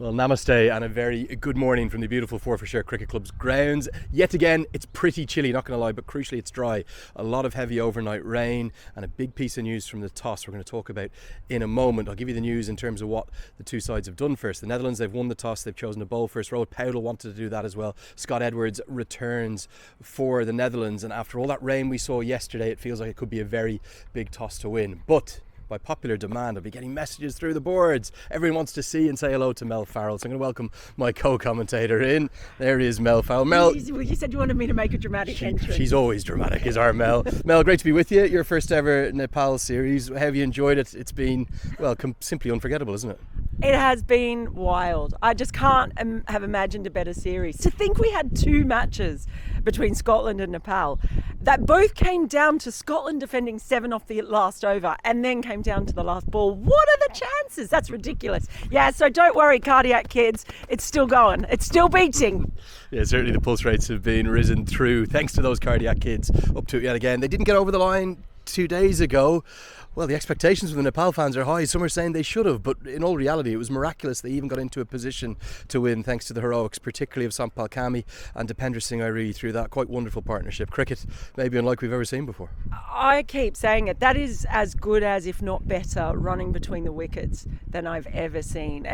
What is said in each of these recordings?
Well, namaste and a very good morning from the beautiful Forfarshire Cricket Club's grounds. Yet again, it's pretty chilly, not going to lie, but crucially it's dry. A lot of heavy overnight rain and a big piece of news from the toss we're going to talk about in a moment. I'll give you the news in terms of what the two sides have done first. The Netherlands, they've won the toss, they've chosen to bowl first. Rohit Powell wanted to do that as well. Scott Edwards returns for the Netherlands, and after all that rain we saw yesterday, it feels like it could be a very big toss to win. But by popular demand, I'll be getting messages through the boards. Everyone wants to see and say hello to Mel Farrell, so I'm going to welcome my co-commentator in. There is Mel Farrell. Mel, you said you wanted me to make a dramatic entrance. She's always dramatic, is our Mel. Mel, great to be with you. Your first ever Nepal series. How have you enjoyed it? It's been, well, simply unforgettable, isn't it? It has been wild. I just can't have imagined a better series. To think we had two matches between Scotland and Nepal that both came down to Scotland defending 7 off the last over and then came down to the last ball. What are the chances? That's ridiculous. Yeah, so don't worry, cardiac kids. It's still going. It's still beating. Yeah, certainly the pulse rates have been risen through, thanks to those cardiac kids, up to it yet again. They didn't get over the line 2 days ago. Well, the expectations for the Nepal fans are high. Some are saying they should have, but in all reality, it was miraculous they even got into a position to win thanks to the heroics, particularly of Sampal Kami and Dipender Singh Airi through that quite wonderful partnership. Cricket, maybe unlike we've ever seen before. I keep saying it. That is as good as, if not better, running between the wickets than I've ever seen.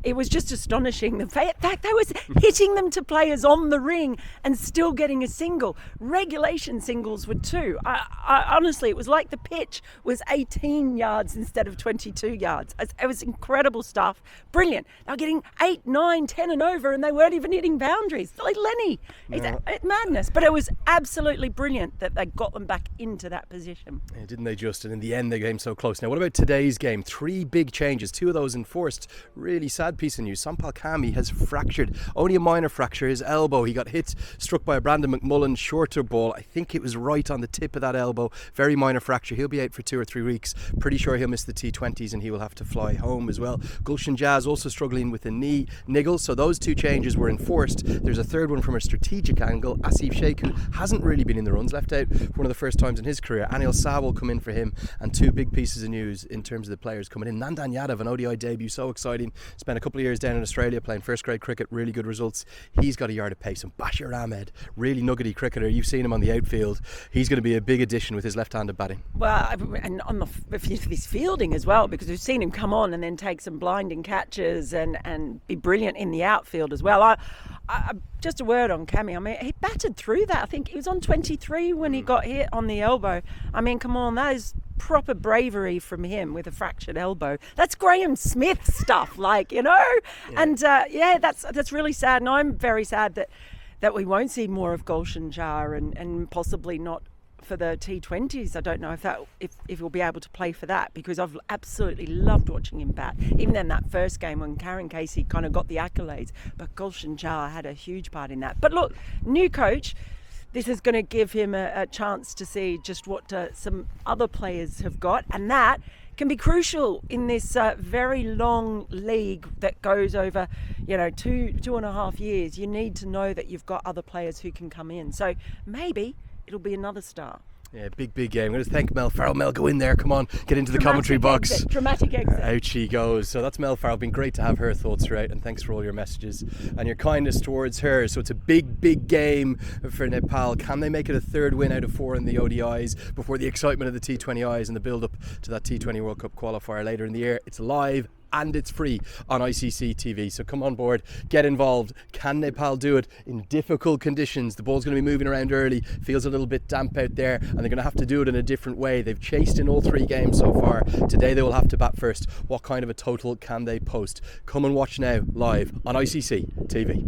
It was just astonishing. The fact they was hitting them to players on the ring and still getting a single. Regulation singles were 2. I honestly, it was like the pitch was 18 yards instead of 22 yards. It was incredible stuff. Brilliant. They were getting 8, 9, 10 and over, and they weren't even hitting boundaries. Like Lenny. It's madness. But it was absolutely brilliant that they got them back into that position. Yeah, didn't they just? And in the end, they came so close. Now, what about today's game? 3 big changes, 2 of those enforced. Really sad piece of news. Sampal Kami has fractured, only a minor fracture, his elbow. He got struck by a Brandon McMullen shorter ball. I think it was right on the tip of that elbow. Very minor fracture. He'll be out for 2 or 3 weeks. Pretty sure he'll miss the T20s and he will have to fly home as well. Gulshan Jazz also struggling with a knee niggle, so those 2 changes were enforced. There's a third one from a strategic angle. Asif Sheikh, who hasn't really been in the runs, left out for one of the first times in his career. Anil Saha will come in for him, and 2 big pieces of news in terms of the players coming in. Nandan Yadav, an ODI debut, so exciting. Spent a couple of years down in Australia playing first grade cricket, really good results. He's got a yard of pace. And Bashir Ahmed, really nuggety cricketer. You've seen him on the outfield. He's going to be a big addition with his left-handed batting. Well, and on this fielding as well, because we've seen him come on and then take some blinding catches and be brilliant in the outfield as well. I just a word on Kami. I mean, he batted through that. I think he was on 23 when he got hit on the elbow. I mean, come on, that is proper bravery from him with a fractured elbow. That's Graham Smith stuff, like, you know. Yeah. And that's really sad. And I'm very sad that we won't see more of Gulshan Jazz and possibly not for the T20s. I don't know if he'll be able to play for that, because I've absolutely loved watching him bat. Even in that first game when Karen Casey kind of got the accolades, but Gulshan Jazz had a huge part in that. But look, new coach, this is going to give him a chance to see just what some other players have got, and that can be crucial in this very long league that goes over, 2.5 years. You need to know that you've got other players who can come in. So maybe it'll be another star. Yeah, big game. I'm going to thank Mel Farrell. Mel, go in there. Come on, get into the commentary box. Dramatic exit. Out she goes. So that's Mel Farrell. Been great to have her thoughts throughout, and thanks for all your messages and your kindness towards her. So it's a big game for Nepal. Can they make it a 3rd win out of 4 in the ODIs before the excitement of the T20Is and the build-up to that T20 World Cup qualifier later in the year? It's live and it's free on ICC TV, so come on board, get involved. Can Nepal do it in difficult conditions? The ball's going to be moving around early, feels a little bit damp out there, and they're going to have to do it in a different way. They've chased in all 3 games so far. Today they will have to bat first. What kind of a total can they post? Come and watch now live on ICC TV.